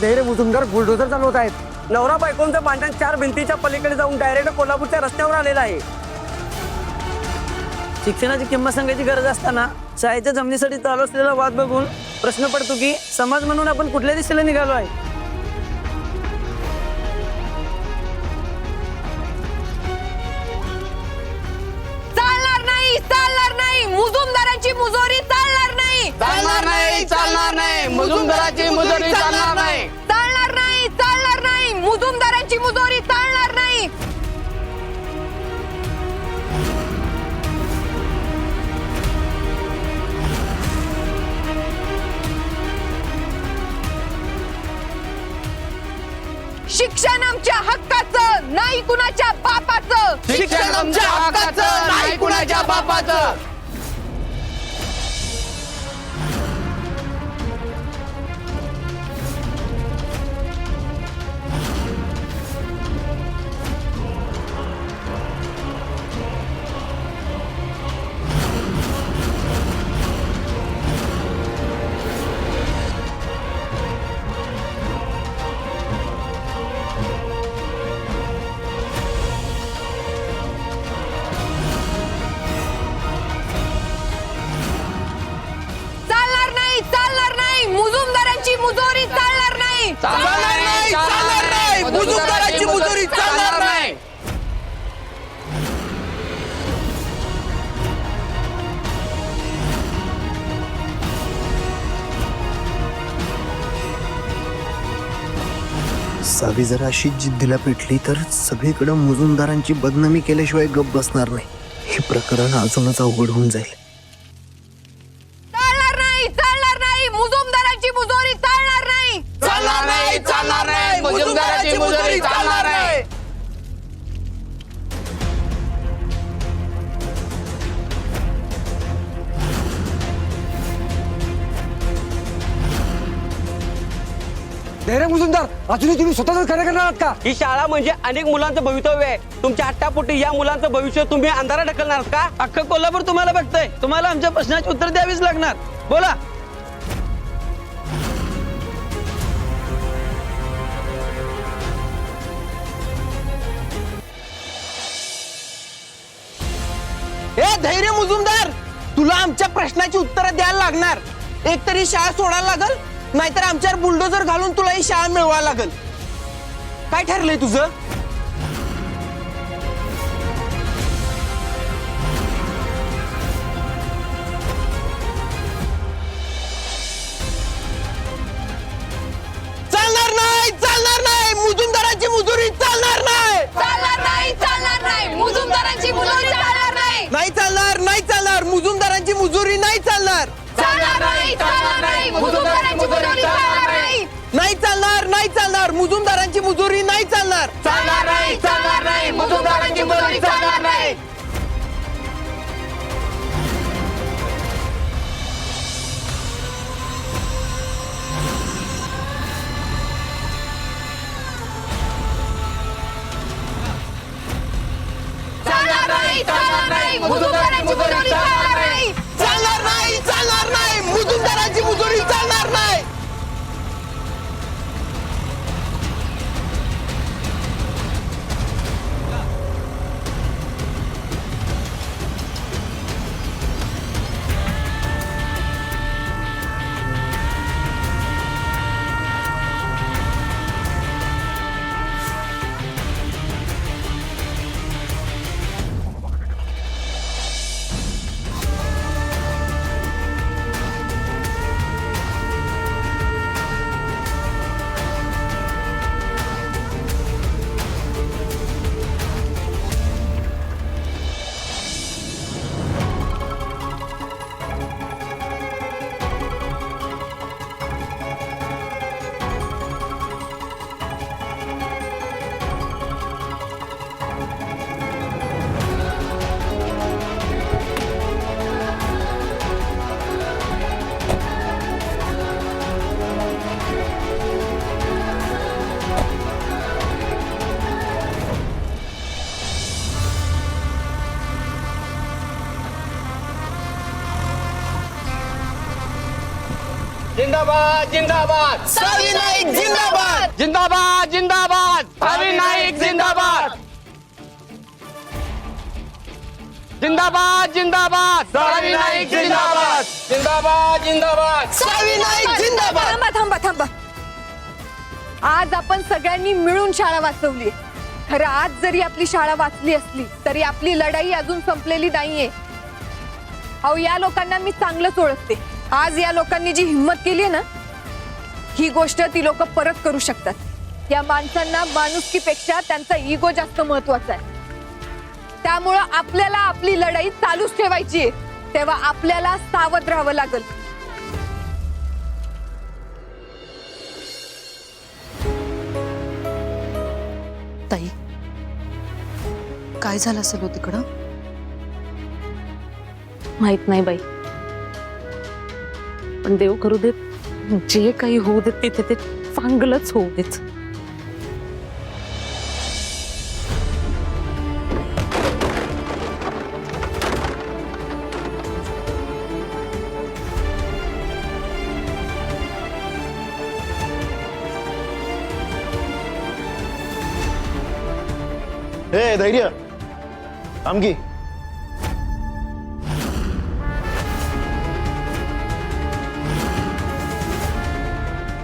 धैर्य मुजुमदार बुलडोझर चालवत आहेत। नवरा बायकोंचं भांडण 4 भिंतीच्या पलीकडे जाऊन डायरेक्ट कोल्हापूरच्या रस्त्यावर आलेलं आहे। शिक्षणाची किंमत सांगायची गरज असताना शाळेच्या जमिनीसाठी चालू असलेला वाद बघून प्रश्न पडतो की समाज म्हणून आपण कुठल्या दिशेला निघालो आहे। चालणार नाही, चालणार नाही, मुजुमदारांची मुजोरी चालणार नाही, चालणार नाही, चालणार नाही, मुजुमदाराची मुजोरी चालणार नाही, चालणार नाही, चालणार नाही, मुजुमदारांची मुजोरी चालणार नाही। शिक्षण आमच्या हक्काचं, नाही कुणाच्या बापाचं। शिक्षण आमच्या हक्काचं, नाही कुणाच्या बापाचं। चालणार नाही, चालणार नाही, मुजुमदारांची मुजोरी चालणार नाही, चालणार नाही, चालणार नाही, मुजुमदाराची मुजोरी चालणार नाही। सावी जरा अशी जिद्दीला पेटली तर सगळीकडे मुजुमदारांची बदनामी केल्याशिवाय गप बसणार नाही। हे प्रकरण अजूनच अवघड होऊन जाईल। चालणार नाही, चालणार नाही, मुजुमदारांची मुजोरी चालणार नाही, चालणार नाही, चालणार नाही, मुजुमदाराची मुजोरी चालणार नाही। धैर्य मुजुमदार, अजूनही तुम्ही स्वतःच खरं करणार आहात का? ही शाळा म्हणजे अनेक मुलांचं भवितव्य आहे। तुमच्या हट्टापोटी या मुलांचं भविष्य तुम्ही अंधारात ढकलणार का? अख्खं कोल्हापूर तुम्हाला बघतंय, तुम्हाला आमच्या प्रश्नाची उत्तर द्यावीच लागणार। बोला। ए धैर्य मुजुमदार, तुला आमच्या प्रश्नाची उत्तरं द्यायला लागणार। एक तरी शाळा सोडायला लागल, नाहीतर आमच्यावर बुलडोजर घालून तुला ही शाळा मिळवायला लागल। काय ठरलंय तुझं? चालणार नाही, चालणार नाही, मुजुमदाराची मुजोरी चालणार नाही, चालणार नाही, चालणार नाही, मुजुमदारांची मुजोरी चालणार नाही, नाही चालणार, नाही चालणार, मुजुमदारांची मुजोरी नाही चालणार, चालणार नाही, चालणार नाही, मुजुमदारांची मुजोरी चालणार नाही, नाही चालणार, नाही चालणार, मुजुमदारांची मुजोरी नाही चालणार, चालणार नाही, चालणार नाही, मुजुमदाराची मुजोरी चालणार नाही। चालणार नाही, चालणार नाही, मुजुमदारांची मुजोरी चालणार नाही, चालणार नाही, चालणार नाही, मुजुमदाराची मुजोरी चालणार नाही। जिंदाबाद जिंदाबाद सावी नाईक जिंदाबाद। जिंदाबाद जिंदाबाद सावी नाईक जिंदाबाद जिंदाबाद जिंदाबाद सावी नाईक जिंदाबाद. थांबा थांबा थांबा. आज आपण सगळ्यांनी मिळून शाळा वाचवली. खरं आज जरी आपली शाळा वाचली असली तरी आपली लढाई अजून संपलेली नाहीये. अहो या लोकांना मी चांगलंच ओळखते. आज या लोकांनी जी हिंमत केली ना ही गोष्ट ती लोक परत करू शकतात. या माणसांना माणुसकीपेक्षा त्यांचा इगो जास्त महत्वाचा आहे. त्यामुळं आपल्याला आपली लढाई चालूच ठेवायची आहे. तेव्हा आपल्याला सावध राहावं लागेल. ताई काय झालं असेल हो तिकडं? माहित नाही बाई, पण देव करू देत, जे काही होऊ देत तिथे ते चांगलंच होऊ देत. हे धैर्य आमगी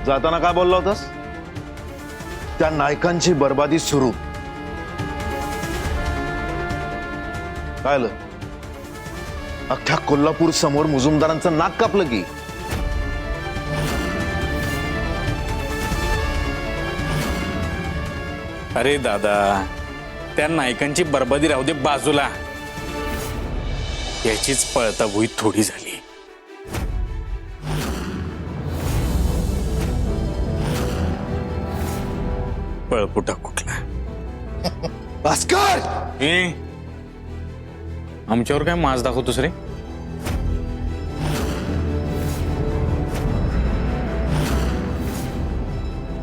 जाताना काय बोलला होतास? त्या नायकांची बर्बादी सुरू. काय आलं? अख्ख्या कोल्हापूर समोर मुजुमदारांचं नाक कापलं की. अरे दादा, त्या नायकांची बर्बादी राहू दे बाजूला, याचीच पळताभुई थोडी झाली. पळपुटा कुठला? भास्कर, ए आमच्यावर काय माज दाखवतोस रे?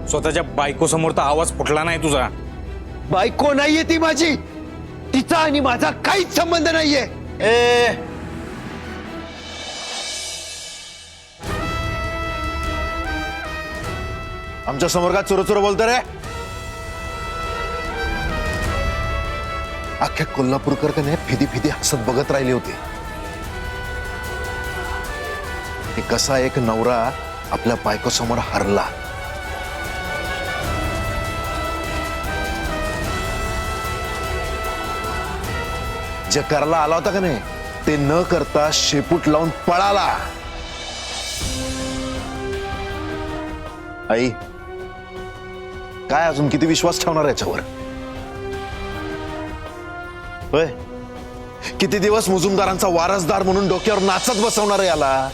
स्वतःच्या बायको समोर तर आवाज फुटला नाही तुझा. बायको नाहीये ती माझी. तिचा आणि माझा काहीच संबंध नाहीये. ए आमच्या समोर काय चुरचुर बोलतो रे? अख्ख्या कोल्हापूरकर का नाही फिदी फिदी हसत बघत राहिले होते की कसा एक नवरा आपल्या बायको समोर हरला. जे करायला आला होता का नाही ते न करता शेपूट लावून पळाला. आई काय अजून किती विश्वास ठेवणार याच्यावर? होय, किती दिवस मुजुमदारांचा वारसदार म्हणून डोक्यावर नाचत बसवणार आहे याला?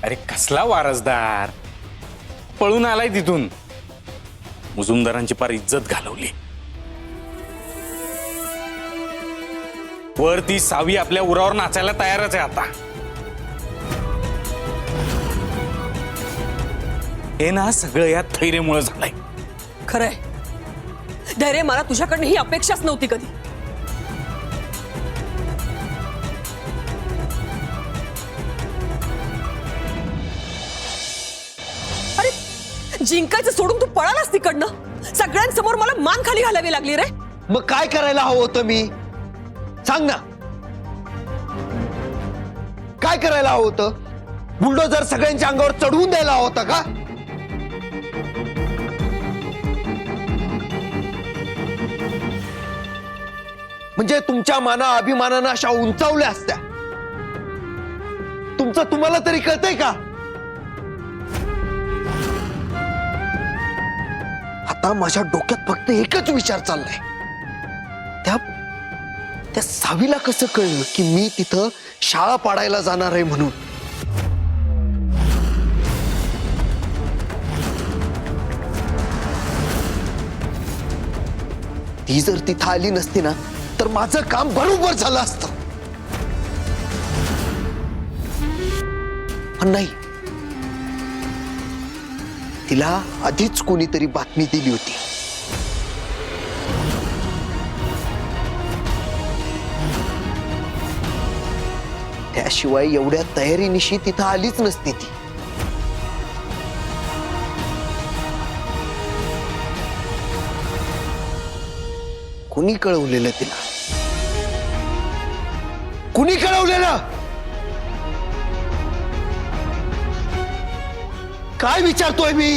अरे कसला वारसदार? पळून आलाय तिथून. मुजुमदारांची पार इज्जत घालवली. वर ती सावी आपल्या उरावर नाचायला तयारच आहे आता. हे ना सगळं या थैरेमुळे झालंय. खरंय धैर्य, मला तुझ्याकडनं ही अपेक्षाच नव्हती कधी. अरे जिंकायचं सोडून तू पळालास तिकडनं. सगळ्यांसमोर मला मान खाली घालावी लागली रे. मग काय करायला हवं होतं मी? सांग ना, काय करायला हवं होतं? बुलडोझर सगळ्यांच्या अंगावर चढवून द्यायला हवं होता का? म्हणजे तुमच्या माना अभिमानानं अशा उंचावल्या असत्या. तुमचं तुम्हाला तरी कळतंय का? आता माझ्या डोक्यात फक्त एकच विचार चाललाय. त्या सावीला कसं कळलं की मी तिथं शाळा पाडायला जाणार आहे म्हणून? ती जर तिथं आली नसती ना तर माझं काम बरोबर झालं असतं. पण नाही, तिला आधीच कोणीतरी बातमी दिली होती. त्याशिवाय एवढ्या तयारीनिशी तिथं आलीच नसती ती. कुणी कळवलेलं तिला? कुणी कळवलेलं? काय विचारतोय मी?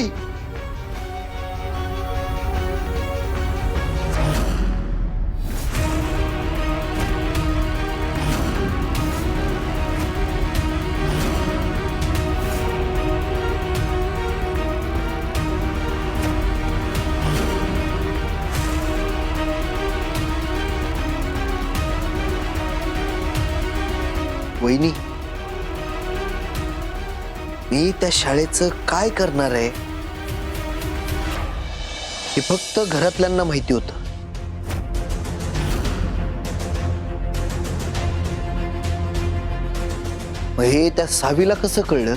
वहिनी, मी त्या शाळेचं काय करणार आहे हे फक्त घरातल्यांना माहिती होतं. मग हे त्या सावीला कसं कळलं?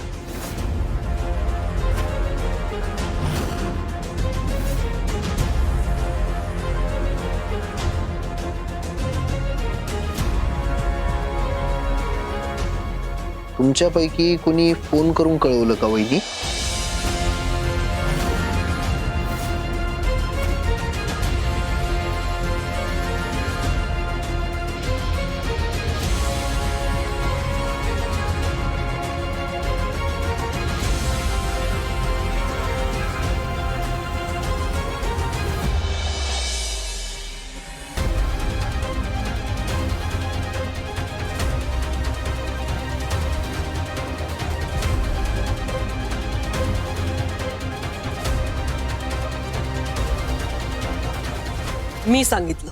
तुमच्यापैकी कुणी फोन करून कळवलं का वहिनी? मी सांगितलं.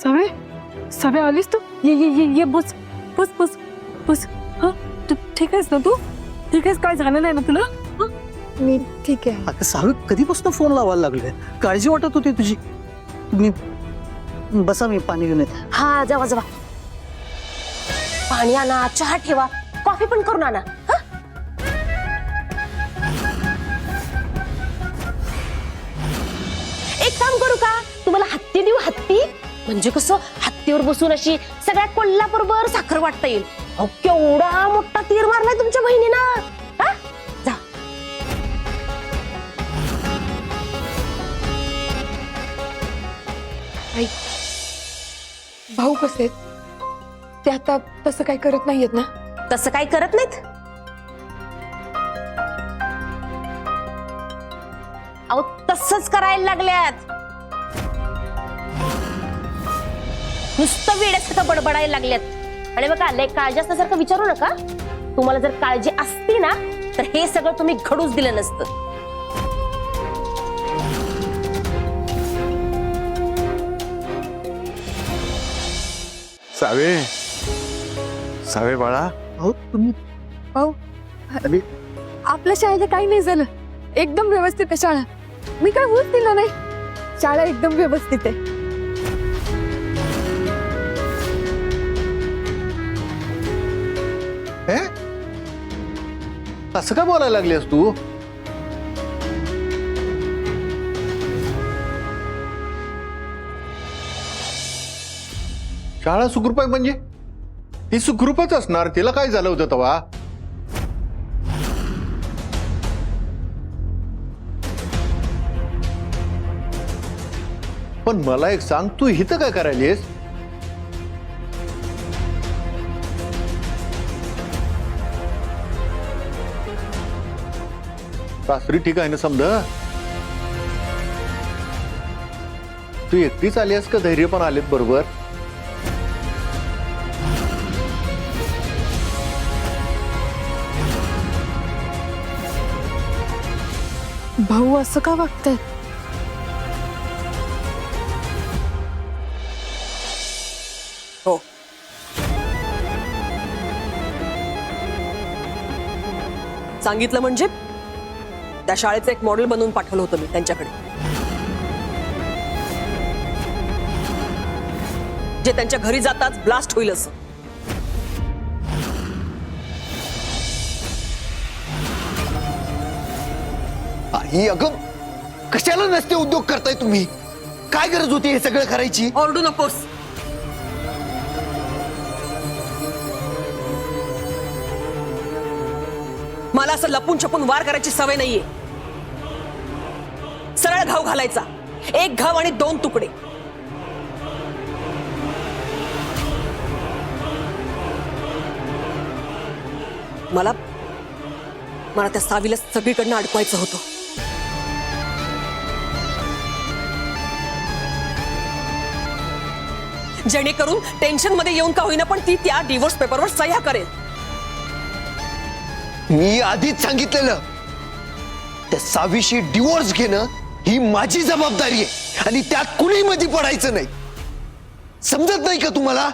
सवे सवे आलीस तू? ये बस बस बस बस. हा तू ठीक आहेस ना? तू ठीक आहेस? काय झालं नाही ना तुला? मी ठीक आहे. आता सावी कधीपासून फोन लावायला लागले? काळजी वाटत होती तुझी. तुम्ही बसा, मी पाणी घेऊन येते. हा जावा जावा. पाणी आणा, चहा ठेवा, कॉफी पण करून आणा. एक काम करू का? तुम्हाला हत्ती देऊ? हत्ती म्हणजे कसं हत्तीवर बसून अशी सगळ्या कोल्हापूरभर साखर वाटता येईल. अहो केवढा मोठा तीर मारलाय तुमच्या बहिणीनं. जा. आई, भाऊ कसे आहेत? ते आता तसं काही करत नाहीयेत ना? तसं काही करत नाहीत. अहो तसंच करायला लागल्यात. नुसतं वेड्यासारखं बडबडायला लागल्यात. आणि बघा लय काळजी असल्यासारखं विचारू नका. तुम्हाला जर काळजी असती ना तर हे सगळं तुम्ही घडूच दिलं नसतं. सावे, सावे बाळा. हो तुम्ही भाऊ, आपल्या शाळेला काही नाही झालं. एकदम व्यवस्थित आहे शाळा. मी काय होत दिलं नाही. शाळा एकदम व्यवस्थित आहे. असं का बोलायला लागलीस तू? शाळा सुखरूप आहे म्हणजे ती सुखरूपच असणार. तिला काय झालं होतं तेव्हा? पण मला एक सांग, तू इथं काय करायलीस? सासरी ठीक आहे ना समजा? तू एकटीच आलीस का धैर्य पण आलेत बरोबर? भाऊ असं का वागताय? हो, सांगितलं म्हणजे त्या शाळेचं एक मॉडेल बनवून पाठवलं होतं मी त्यांच्याकडे. जे त्यांच्या घरी जाताच ब्लास्ट होईल असं. आई अगं कशाला नसते उद्योग करताय तुम्ही? काय गरज होती हे सगळं करायची? ओरडू नकोस. मला असं लपून छपून वार करायची सवय नाहीये. सरळ घाव घालायचा, एक घाव आणि 2 तुकडे. मला मला त्या सावीला सगळीकडनं अडकवायचं होतं. जेणेकरून टेन्शन मध्ये येऊन का होईना पण ती त्या डिवोर्स पेपरवर सह्या करेल. मी आधीच सांगितलेलं त्या सावीशी डिवोर्स घेणं ही माझी जबाबदारी आहे आणि त्यात कुणी मध्ये पडायचं नाही. समजत नाही का तुम्हाला?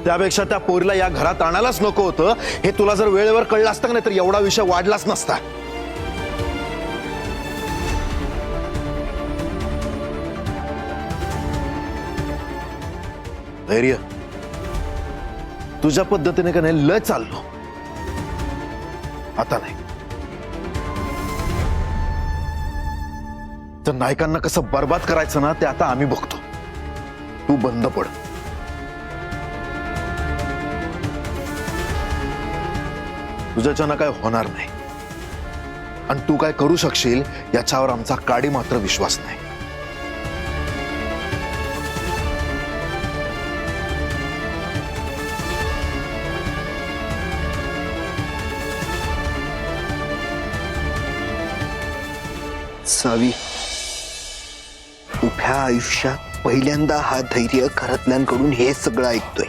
त्यापेक्षा त्या पोरीला या घरात आणायलाच नको होतं. हे तुला जर वेळेवर कळलं असतं नाही तर एवढा विषय वाढलाच नसता. धैर्य तुझ्या पद्धतीने का नाही लय चाललो, आता नाही. तर नायकांना कसं बर्बाद करायचं ना ते आता आम्ही बघतो. तू बंद पड. तुझ्याच्यानं काय होणार नाही आणि तू काय करू शकशील याच्यावर आमचा काडी मात्र विश्वास नाही. सावी, उभ्या आयुष्यात पहिल्यांदा हा धैर्य घरातल्यांकडून हे सगळं ऐकतोय.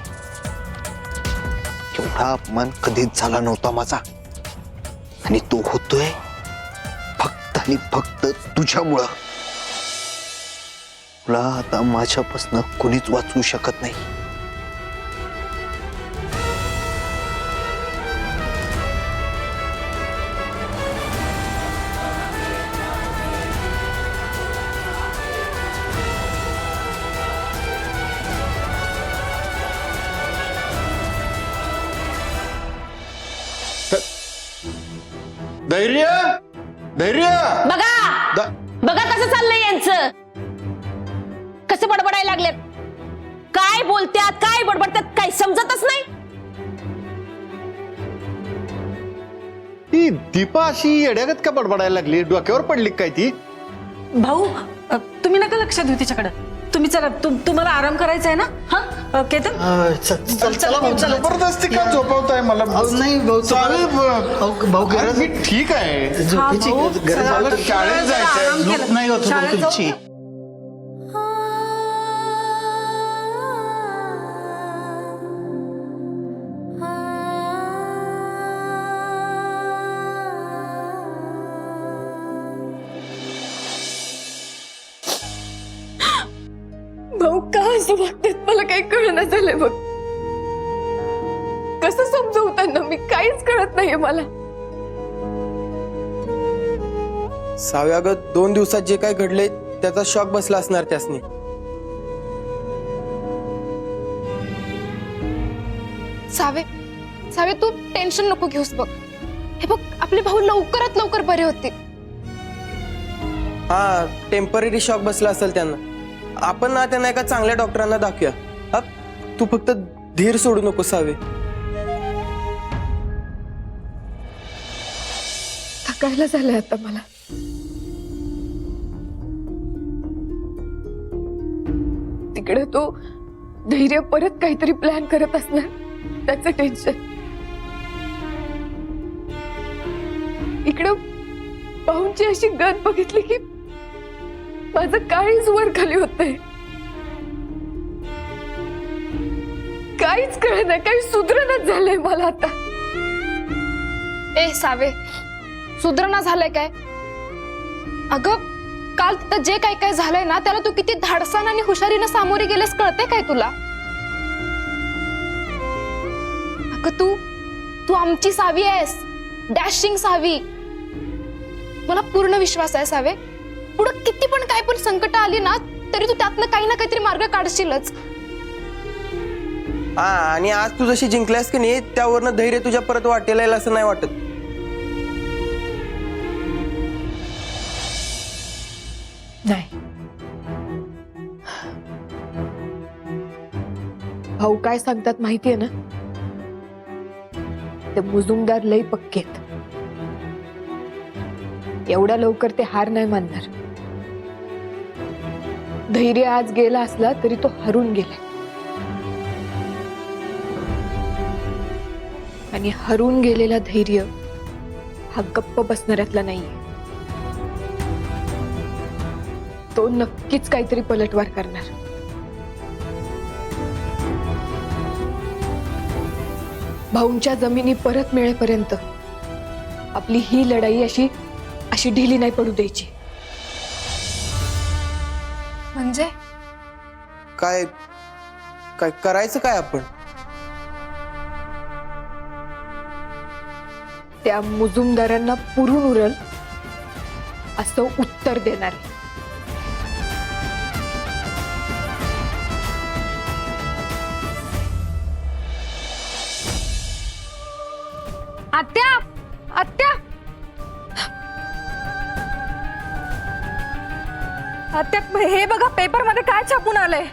एवढा अपमान कधीच झाला नव्हता माझा आणि तो होतोय फक्त आणि फक्त तुझ्यामुळं. तुला आता माझ्यापासून कोणीच वाचवू शकत नाही. धैर्य धैर्य बघा बघा कसं चाललंय यांचं. कसं बडबडायला लागलेत. काय बोलत्यात काय बडबडतात काही समजतच नाही. ती दीपा अशी येड्यागत का बडबडायला लागली? डोक्यावर पडली काय ती? भाऊ तुम्ही नका लक्ष देऊ तिच्याकडे. तुम्ही चला, तुम्हाला आराम करायचा आहे ना? हा केतन जबरदस्ती का झोपवताय मला? नाही भाऊ, भाऊ मी ठीक आहे. मला शाळेत जायचंय. नाही होत तुमची. भाऊ का असं वागतात मला काही कळना झालंय बघ. कसं समजवू त्यांना मी काहीच कळत नाहीये मला. सावे अगं 2 दिवसात जे काय घडले त्याचा शॉक बसला असणार त्यासनी. सावे सावे तू टेन्शन नको घेऊस बघ. हे बघ आपले भाऊ लवकरात लवकर बरे होते. हा टेम्पररी शॉक बसला असेल त्यांना. आपण ना त्यांना एका चांगल्या डॉक्टरांना दाखवूया. हा तू फक्त धीर सोडू नको सावे. थकायला झालंय आता मला. तिकडे तो धैर्य परत काहीतरी प्लॅन करत असणार त्याचं टेन्शन. इकडं भाऊंची अशी गत बघितली की माझं काहीच वर खाली होतंय. काहीच कळत नाही, काही सुधरणच झालंय मला आता. ए सावे सुधरणा झालंय काय? अगं काल तिथं जे काय काय झालंय ना त्याला तू किती धाडसानं आणि हुशारीनं सामोरे गेलेस कळते काय तुला? अगं तू आमची सावी आहेस, डॅशिंग सावी. मला पूर्ण विश्वास आहे सावे, पुढं किती पण काय पण संकट आली ना तरी तू त्यातनं काही ना काहीतरी मार्ग काढशीलच. हा, आणि आज तू जशी जिंकल्यास की नाही त्यावरनं धैर्य तुझ्या परत वाटेल येईल असं नाही वाटत. नाही, भाऊ काय सांगतात माहितीये ना, ते मुजुमदार लई पक्केत. एवढ्या लवकर ते हार नाही मानणार. धैर्य आज गेला असला तरी तो हरून गेलाय, आणि हरून गेलेला धैर्य हा गप्प बसणाऱ्यातला नाहीये. तो नक्कीच काहीतरी पलटवार करणार. भाऊंच्या जमिनी परत मिळेपर्यंत आपली ही लढाई अशी ढिली नाही पडू द्यायची. म्हणजे काय काय करायचं काय आपण? त्या मुजुमदारांना पुरून उरल असं उत्तर देणार. आत्या, आत्या, आत्या, हे बघा पेपर मध्ये काय छापून आलंय.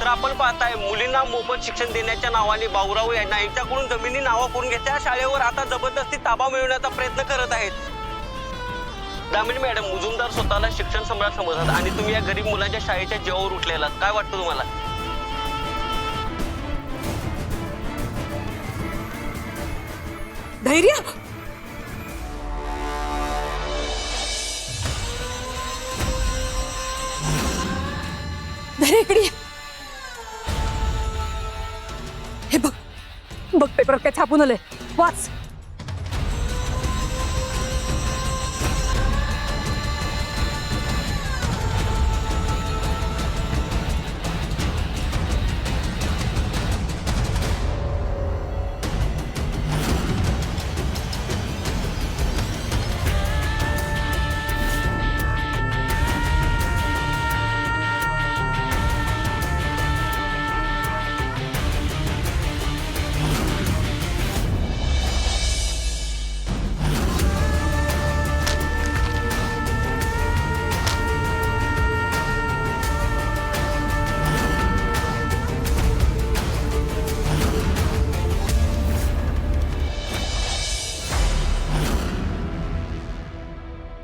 तर आपण पाहताय मुलींना मोफत शिक्षण देण्याच्या नावाने बाबूराव यांना यांच्याकडून जमिनी नावा करून घेतल्या शाळेवर आता जबरदस्ती ताबा मिळवण्याचा प्रयत्न करत आहेत. दामिनी मॅडम, मुजुमदार स्वतःला शिक्षण सम्राट समजतात आणि तुम्ही या गरीब मुलांच्या शाळेच्या जेवावर उठलेला, काय वाटतं तुम्हाला? धैर्य, धैर्य इकडे ये. हे बघ बघ पेपर काय छापून आलंय, वाच.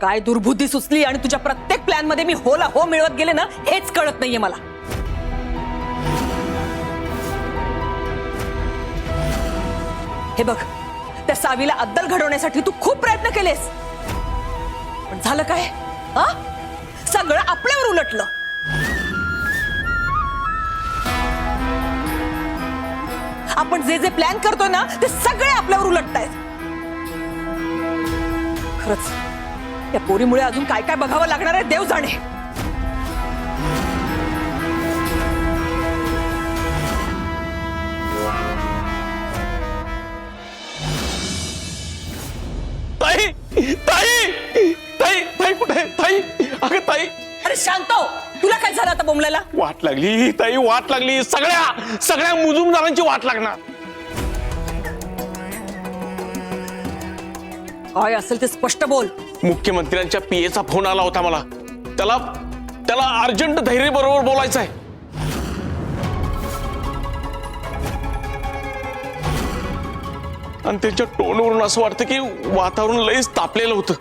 काय दुर्बुद्धी सुचली आणि तुझ्या प्रत्येक प्लॅन मध्ये मी होला हो मिळवत गेले ना, हेच कळत नाहीये मला. हे बघ, त्या सावीला अद्दल घडवण्यासाठी तू खूप प्रयत्न केलेस, पण झालं काय? हा, सगळं आपल्यावर उलटलं. आपण जे जे प्लॅन करतोय ना ते सगळे आपल्यावर उलटतायत. खरंच या पोरीमुळे अजून काय काय बघावं लागणार आहे देव जाणे. ताई ताई ताई ताई कुठे? ताई, अगं ताई. अरे शांत हो, तुला काय झालं आता बोंबलायला? वाट लागली ताई, वाट लागली. सगळ्या मुजुमदारांची वाट लागणार. काय असेल ते स्पष्ट बोल. मुख्यमंत्र्यांच्या पीएचा फोन आला होता मला. त्याला अर्जंट धैर्य बरोबर बोलायचं आहे. आणि त्यांच्या टोनवरून असं वाटतं की वातावरण लयच तापलेलं होतं.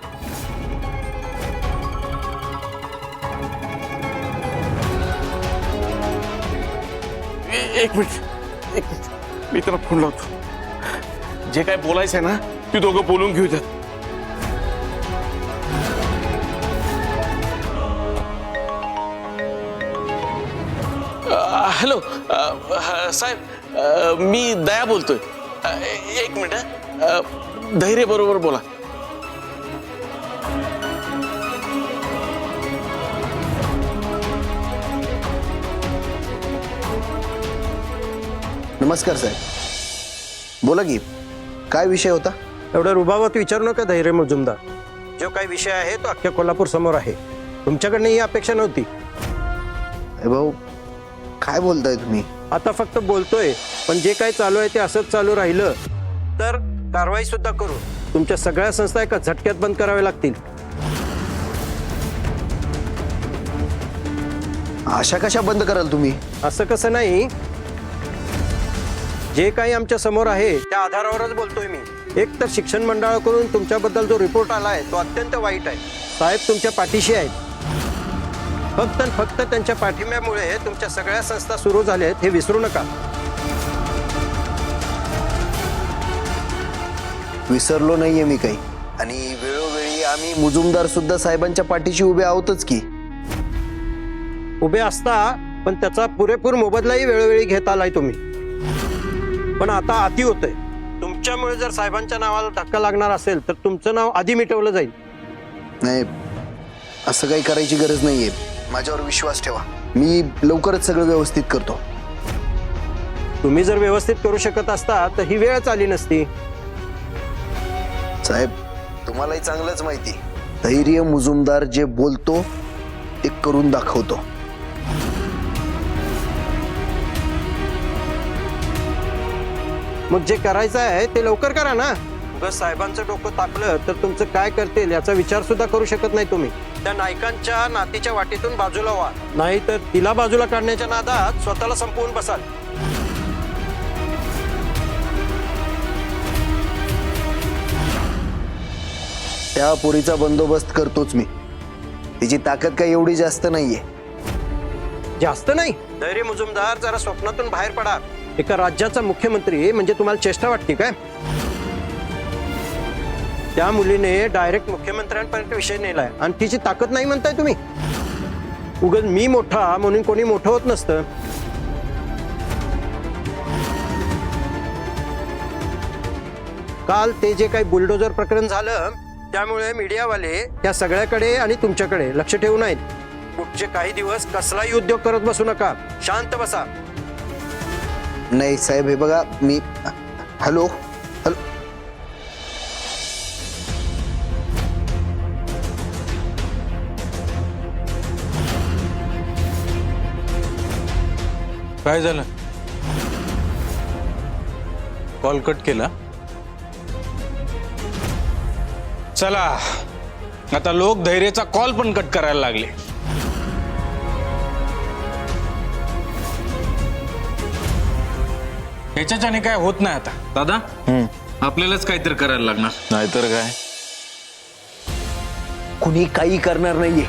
एक मिनिट मी त्याला फोन लावतो. जे काय बोलायचंय ना ती दोघं बोलून घेऊ द्या. हॅलो साहेब, मी दया बोलतोय. एक मिनिट. धैर्य बरोबर बोला. नमस्कार साहेब, बोला की काय विषय होता? एवढं रुबाबात विचारू नका धैर्य मुजुमदार. जो काही विषय आहे तो अख्ख्या कोल्हापूर समोर आहे. तुमच्याकडनं ही अपेक्षा नव्हती. हे भाऊ, काय बोलताय तुम्ही? आता फक्त बोलतोय, पण जे काही चालू आहे ते असंच चालू राहिलं तर कारवाई सुद्धा करू. तुमच्या सगळ्या संस्था एका झटक्यात बंद कराव्या लागतील. अशा कशा बंद कराल तुम्ही? असं कसं नाही, जे काही आमच्या समोर आहे त्या आधारावरच बोलतोय मी. एक तर शिक्षण मंडळाकडून तुमच्याबद्दल जो रिपोर्ट आलाय तो अत्यंत वाईट आहे. साहेब तुमच्या पाठीशी आहेत. फक्त आणि फक्त त्यांच्या पाठिंब्यामुळे तुमच्या सगळ्या संस्था सुरू झाल्या आहेत हे विसरू नका. विसरलो नाहीये मी काही, आणि वेळोवेळी आम्ही मुजुमदार सुद्धा साहेबांच्या पाठीशी उभे आहोतच की. उभे असता, पण त्याचा पुरेपूर मोबदलाही वेळोवेळी घेत आलाय तुम्ही. पण आता अति होतंय. तुमच्यामुळे जर साहेबांच्या नावाला धक्का लागणार असेल तर तुमचं नाव आधी मिटवलं जाईल. नाही, असं काही करायची गरज नाहीये. माझ्यावर विश्वास ठेवा, मी लवकरच सगळं व्यवस्थित करतो. तुम्ही जर व्यवस्थित करू शकत असता तर ही वेळच आली नसती. साहेब, तुम्हालाही चांगलंच माहिती, धैर्य मुजुमदार जे बोलतो ते करून दाखवतो. मग जे करायचं आहे ते लवकर करा ना. उगाच साहेबांचं डोकं तापलं तर तुमचं काय करतील याचा विचार सुद्धा करू शकत नाही तुम्ही. त्या नायकांच्या नातीच्या वाटेतून बाजूला व्हा, नाही तर तिला बाजूला काढण्याच्या नादात स्वतःला संपवून बसाल. त्या पोरीचा बंदोबस्त करतोच मी. तिची ताकद काही एवढी जास्त नाहीये. जास्त नाही. धैर्य मुजुमदार, जरा स्वप्नातून बाहेर पडा. एका राज्याचा मुख्यमंत्री म्हणजे तुम्हाला चेष्टा वाटते काय? त्या मुलीने डायरेक्ट मुख्यमंत्र्यांपर्यंत विषय नेलाय आणि तिची ताकद नाही म्हणताय तुम्ही. उगाच मी मोठा म्हणून कोणी मोठं होत नसतं. काल ते जे काही बुलडोजर प्रकरण झालं त्यामुळे मीडियावाले त्या सगळ्याकडे आणि तुमच्याकडे लक्ष ठेवून आहेत. पुढचे काही दिवस कसलाही उद्योग करत बसू नका. शांत बसा. नाही साहेब, हे बघा, मी हॅलो हॅलो काय झालं? कॉल कट केला? चला, आता लोक धैर्याचा कॉल पण कट करायला लागले. ह्याच्याने काय होत नाही आता दादा. आपल्यालाच काहीतरी करायला लागणार, नाहीतर काय. कुणी काही करणार नाहीये.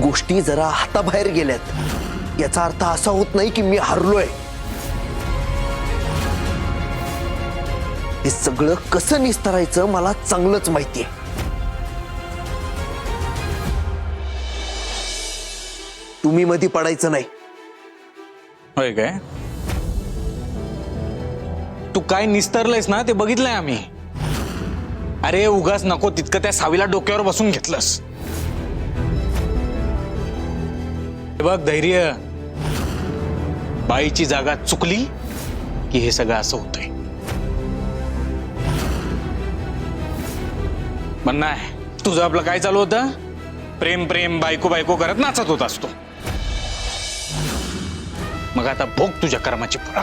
गोष्टी जरा हाताबाहेर गेल्यात याचा अर्थ असा होत नाही की मी हारलोय. हे सगळं कसं निस्तरायचं मला चांगलंच माहितीये. तुम्ही मध्ये पडायचं नाही. होय काय? तू काय निस्तरलंयस ना ते बघितलंय आम्ही. अरे उगाच नको तितकं त्या सावीला डोक्यावर बसून घेतलंस. बघ धैर्य, बाईची जागा चुकली की हे सगळं असं होतंय. पण नाही, तुझं आपलं काय चालू होतं? प्रेम प्रेम बायको बायको करत नाचत होत असतो. मग आता भोग तुझ्या कर्माची फळं.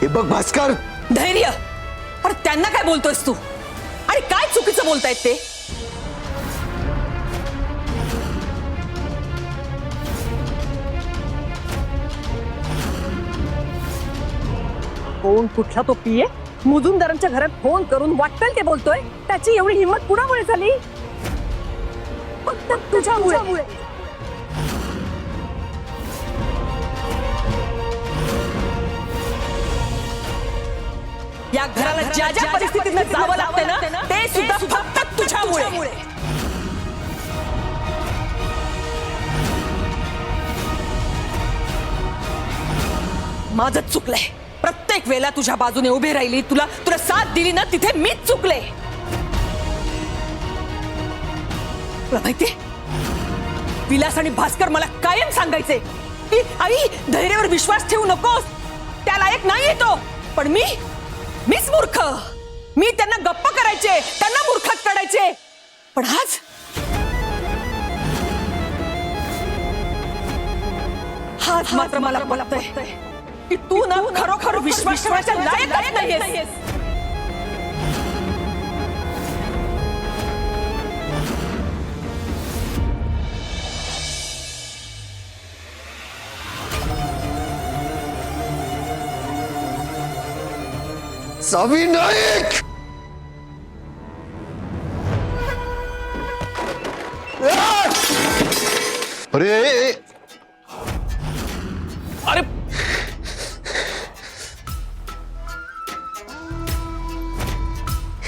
हे बघ भास्कर, धैर्य, अरे त्यांना काय बोलतोयस तू? आणि काय चुकीचं बोलतायत ते? कोण कुठला तो पिये मुजुमदारांच्या घरात फोन करून वाटेल ते बोलतोय? त्याची एवढी हिंमत कुणामुळे झाली? फक्त तुझ्यामुळे. या घराला ज्या ज्या परिस्थितीत जावं लागतं ना ते सुद्धा फक्त तुझ्यामुळे. माझच चुकलंय. प्रत्येक वेळेला तुझ्या बाजूने उभे राहिली, तुला तुला साथ दिली ना, तिथे मीच चुकले. तुला माहितीये विलास आणि भास्कर मला कायम सांगायचे की आई धैर्यावर विश्वास ठेवू नकोस, त्या लायक नाही तो. पण मीच मूर्ख. मी त्यांना गप्प करायचे, त्यांना मूर्खात काढायचे. पण आज मात्र मला बोलतोय की तू ना खरोखर विश्वास ठेवायच्या लायक नाहीयेस. सावी नाईक, अरे अरे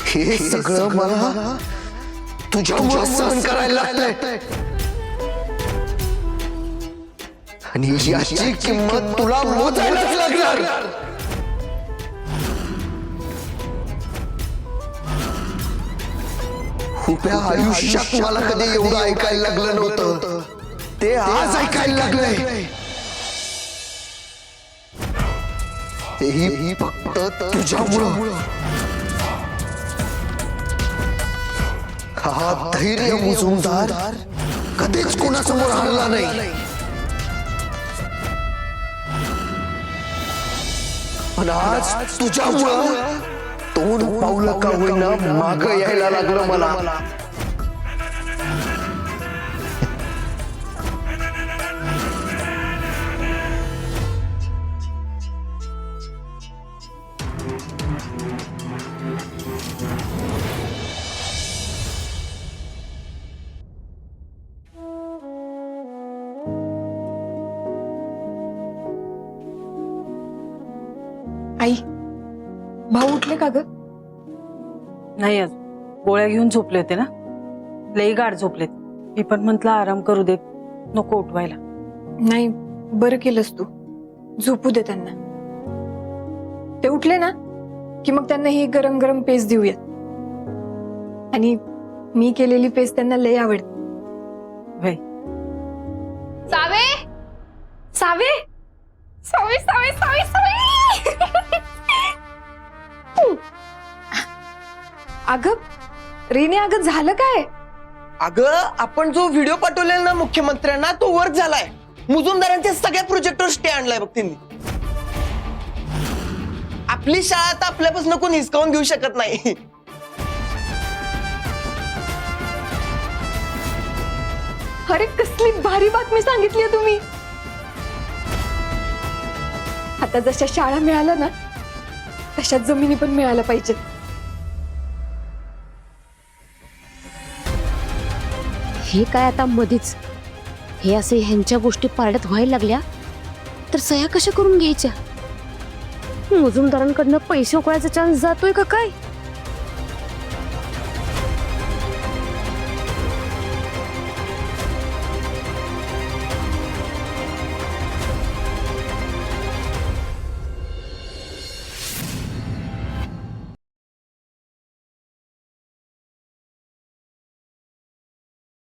हे सगळं मला तुझ्यामुळे सहन करायला लागतंय. आणि याची किंमत तुला मोजायलाच लागणार. उभ्या आयुष्यात मला कधी एवढं ऐकायला लागलं नव्हतं, ते आज ऐकायला लागलंय. तेही फक्त तुझ्यामुळं. हा धैर्य मुजुमदार कधीच कोणासमोर हरला नाही. पण आज तुझ्यामुळं 2 पावलं का होईना मागं यायला लागलं मला. आई, भाऊ उठले का ग? नाही, आज गोळ्या घेऊन झोपले होते ना, लई गाढ झोपलेत. मी पण म्हंटल आराम करू दे, नको उठवायला. नाही, बरं केलंस तू. झोपू दे त्यांना. ते उठले ना की मग त्यांना ही गरम गरम पेस्ट देऊयात. आणि मी केलेली पेस्ट त्यांना लई आवडते. वय save save save save save save अगं रीने, अगं झालं काय? अगं आपण जो व्हिडिओ पाठवलेला ना मुख्यमंत्र्यांना, तो वर्क झालाय. मुजुमदारांच्या सगळ्या प्रोजेक्टवर स्टे आणलाय बघ त्यांनी. आपली शाळा आता आपल्यापासून कोण हिसकावून घेऊ शकत नाही. अरे कसली भारी बातमी सांगितली तुम्ही. आता जशा शाळा मिळाल्या ना, तशा जमिनी पण मिळायला पाहिजेत. हे काय आता मधीच हे असे ह्यांच्या गोष्टी पारड्यात व्हायला लागल्या तर सह्या कशा करून घ्यायच्या? मुजुमदारांकडनं पैसे उकळायचा चान्स जातोय का काय?